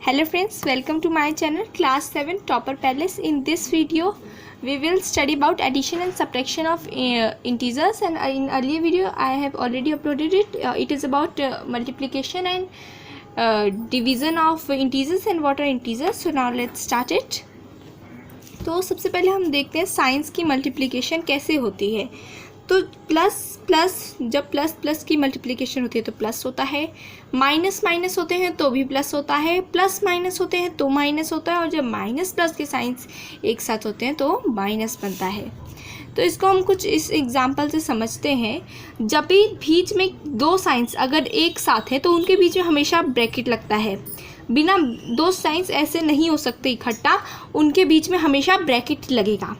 Hello friends, welcome to my channel Class 7 Topper Palace. In this video we will study about addition and subtraction of integers, and in earlier video I have already uploaded it. It is about multiplication and division of integers and what are integers. So now let's start it. तो सबसे पहले हम देखते हैं science की multiplication कैसे होती है। तो प्लस जब प्लस की मल्टीप्लिकेशन होती है तो प्लस होता है, माइनस होते हैं तो भी प्लस होता है, प्लस माइनस होते हैं तो माइनस होता है, और जब माइनस प्लस के साइंस एक साथ होते हैं तो माइनस बनता है। तो इसको हम कुछ इस एग्जांपल से समझते हैं। जब भी बीच में दो साइंस अगर एक साथ है तो उनके बीच में हमेशा ब्रैकेट लगता है। बिना दो साइंस ऐसे नहीं हो सकते इकट्ठा, उनके बीच में हमेशा ब्रैकेट लगेगा।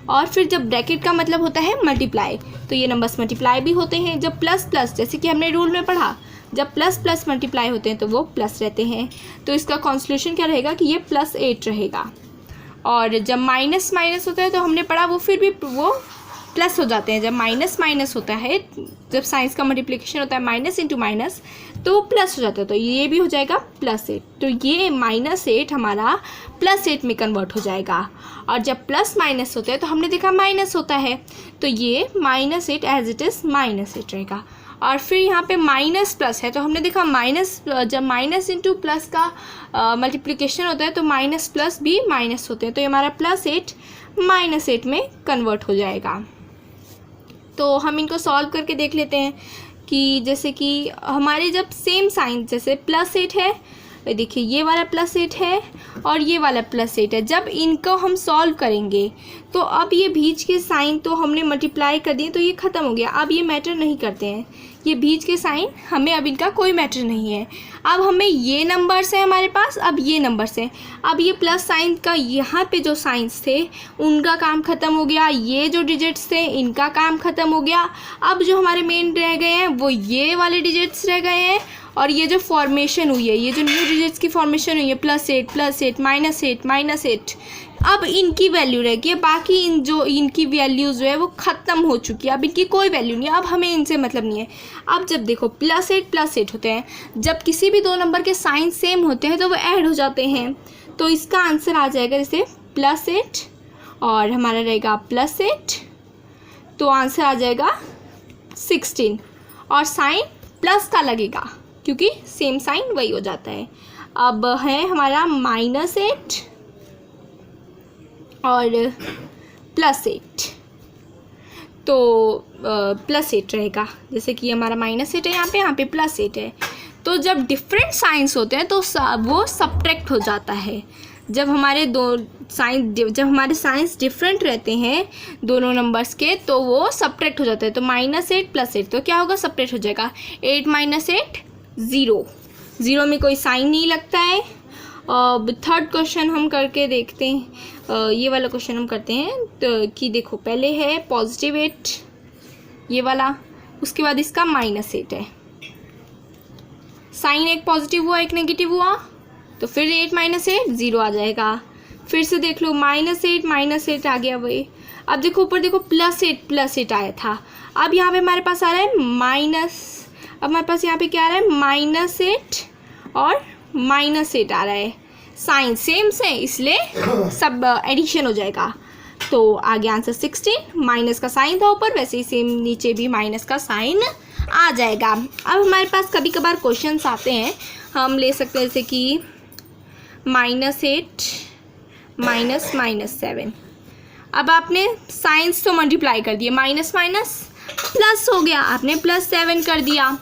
और फिर जब ब्रैकेट का मतलब होता है मल्टीप्लाई, तो ये नंबर्स मल्टीप्लाई भी होते हैं। जब प्लस जैसे कि हमने रूल में पढ़ा, जब प्लस मल्टीप्लाई होते हैं तो वो प्लस रहते हैं। तो इसका कॉन्सल्यूशन क्या रहेगा कि ये +8 रहेगा। और जब माइनस होता है तो हमने पढ़ा वो फिर भी वो प्लस हो जाते हैं। जब माइनस होता है, जब साइंस का मल्टीप्लिकेशन होता है माइनस इंटू माइनस, तो प्लस हो जाता है, तो ये भी हो जाएगा +8। तो ये -8 हमारा +8 में कन्वर्ट हो जाएगा। और जब प्लस माइनस होता है तो हमने देखा माइनस होता है, तो ये -8 एज इट इज़ -8 रहेगा। और फिर यहाँ पे माइनस प्लस है तो हमने देखा माइनस, जब माइनस इंटू प्लस का मल्टीप्लिकेशन होता है तो माइनस प्लस भी माइनस होते हैं, तो ये हमारा +8 -8 में कन्वर्ट हो जाएगा। तो हम इनको सॉल्व करके देख लेते हैं कि जैसे कि हमारे जब सेम साइन, जैसे +8 है, देखिए ये वाला +8 है और ये वाला +8 है। जब इनको हम सॉल्व करेंगे तो अब ये बीच के साइन तो हमने मल्टीप्लाई कर दिए तो ये ख़त्म हो गया। अब ये मैटर नहीं करते हैं, ये बीच के साइन हमें अब इनका कोई मैटर नहीं है। अब हमें ये नंबर्स हैं हमारे पास, अब ये नंबर्स हैं। अब ये प्लस साइन का यहाँ पे जो साइंस थे उनका काम ख़त्म हो गया, ये जो डिजिट्स थे इनका काम ख़त्म हो गया। अब जो हमारे मेन रह गए हैं वो ये वाले डिजिट्स रह गए हैं, और ये जो फॉर्मेशन हुई है, ये जो न्यू डिजिट्स की फॉर्मेशन हुई है +8 -8 अब इनकी वैल्यू रह गई है। बाकी इनकी वैल्यूज़ जो है वो ख़त्म हो चुकी है, अब इनकी कोई वैल्यू नहीं है, अब हमें इनसे मतलब नहीं है। अब जब देखो +8 होते हैं, जब किसी भी दो नंबर के साइन सेम होते हैं तो वो ऐड हो जाते हैं। तो इसका आंसर आ जाएगा जैसे +8 और हमारा रहेगा +8, तो आंसर आ जाएगा 16, और साइन प्लस का लगेगा क्योंकि सेम साइन वही हो जाता है। अब है हमारा -8 और +8, तो +8 रहेगा। जैसे कि हमारा -8 है यहाँ पे +8 है। तो जब डिफरेंट साइंस होते हैं तो वो सब्ट्रैक्ट हो जाता है। जब हमारे साइंस डिफरेंट रहते हैं दोनों नंबर्स के तो वो सब्ट्रैक्ट हो जाता है। तो -8 +8 तो क्या होगा, सब्ट्रैक्ट हो जाएगा। 8 - 8 0 में कोई साइन नहीं लगता है। थर्ड क्वेश्चन हम करके देखते हैं। ये वाला क्वेश्चन हम करते हैं तो कि देखो पहले है +8 ये वाला, उसके बाद इसका -8 है। साइन एक पॉजिटिव हुआ एक नेगेटिव हुआ, तो फिर 8 - 8 0 आ जाएगा। फिर से देख लो -8 आ गया वही। अब देखो ऊपर देखो +8 आया था, अब यहाँ पे हमारे पास आ रहा है माइनस। अब हमारे पास यहाँ पे क्या आ रहा है -8 और -8 आ रहा है। साइन सेम से इसलिए सब एडिशन हो जाएगा। तो आगे आंसर 16, माइनस का साइन था ऊपर, वैसे ही सेम नीचे भी माइनस का साइन आ जाएगा। अब हमारे पास कभी कभार क्वेश्चंस आते हैं, हम ले सकते हैं जैसे कि -8 -7। अब आपने साइंस तो मल्टीप्लाई कर दिए, माइनस प्लस हो गया, आपने +7 कर दिया,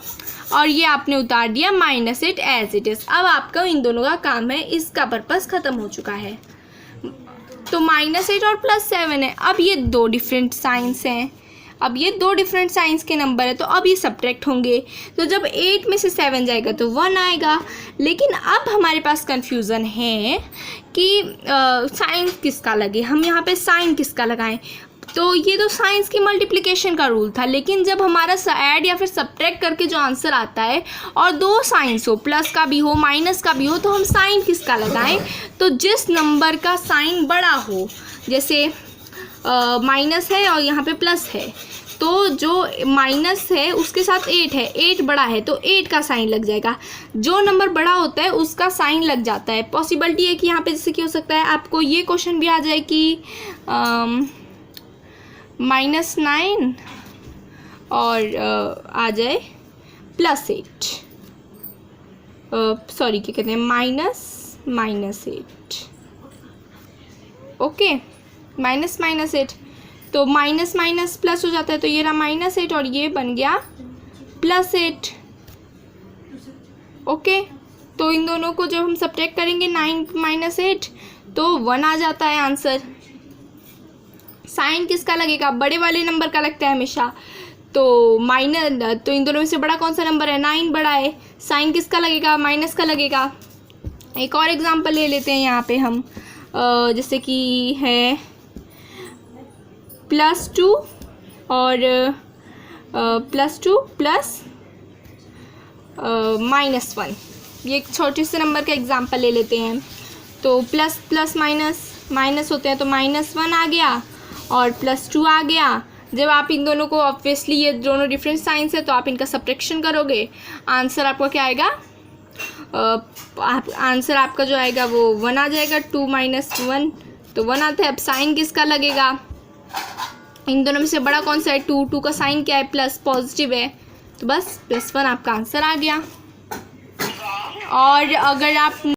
और ये आपने उतार दिया -8 एज इट इज़। अब आपका इन दोनों का काम है, इसका पर्पस ख़त्म हो चुका है। तो -8 और +7 है। अब ये दो डिफरेंट साइंस हैं, अब ये दो डिफरेंट साइंस के नंबर है, तो अब ये सब्ट्रैक्ट होंगे। तो जब 8 में से 7 जाएगा तो 1 आएगा। लेकिन अब हमारे पास कन्फ्यूज़न है कि साइन किसका लगे, हम यहाँ पे साइन किसका लगाएं। तो ये तो साइंस की मल्टीप्लिकेशन का रूल था, लेकिन जब हमारा ऐड या फिर सब्ट्रैक्ट करके जो आंसर आता है और दो साइंस हो, प्लस का भी हो माइनस का भी हो, तो हम साइन किसका लगाएं। तो जिस नंबर का साइन बड़ा हो, जैसे माइनस है और यहाँ पे प्लस है, तो जो माइनस है उसके साथ 8 है, 8 बड़ा है तो 8 का साइन लग जाएगा। जो नंबर बड़ा होता है उसका साइन लग जाता है। पॉसिबिलिटी है कि यहाँ पे जैसे कि हो सकता है आपको ये क्वेश्चन भी आ जाए कि -9 और आ जाए +8, सॉरी क्या कहते हैं, -8, ओके, -8, तो माइनस माइनस प्लस हो जाता है, तो ये रहा -8 और ये बन गया +8, ओके। तो इन दोनों को जब हम सब्ट्रैक्ट करेंगे 9 -8 तो 1 आ जाता है आंसर। साइन किसका लगेगा, बड़े वाले नंबर का लगता है हमेशा, तो तो इन दोनों में से बड़ा कौन सा नंबर है, 9 बड़ा है, साइन किसका लगेगा, माइनस का लगेगा। एक और एग्जांपल ले लेते हैं यहाँ पे हम, जैसे कि है +2 और +2 प्लस -1, ये एक छोटे से नंबर का एग्जांपल ले लेते हैं। तो प्लस प्लस माइनस माइनस होते हैं, तो -1 आ गया और +2 आ गया। जब आप इन दोनों को, ऑब्वियसली ये दोनों डिफरेंट साइंस है, तो आप इनका सब्ट्रैक्शन करोगे, आंसर आपका क्या आएगा, आंसर आपका जो आएगा वो 1 आ जाएगा। 2 - 1 तो 1 आता है। अब साइन किसका लगेगा, इन दोनों में से बड़ा कौन सा है, 2 का साइन क्या है, प्लस, पॉजिटिव है, तो बस +1 आपका आंसर आ गया। और अगर आप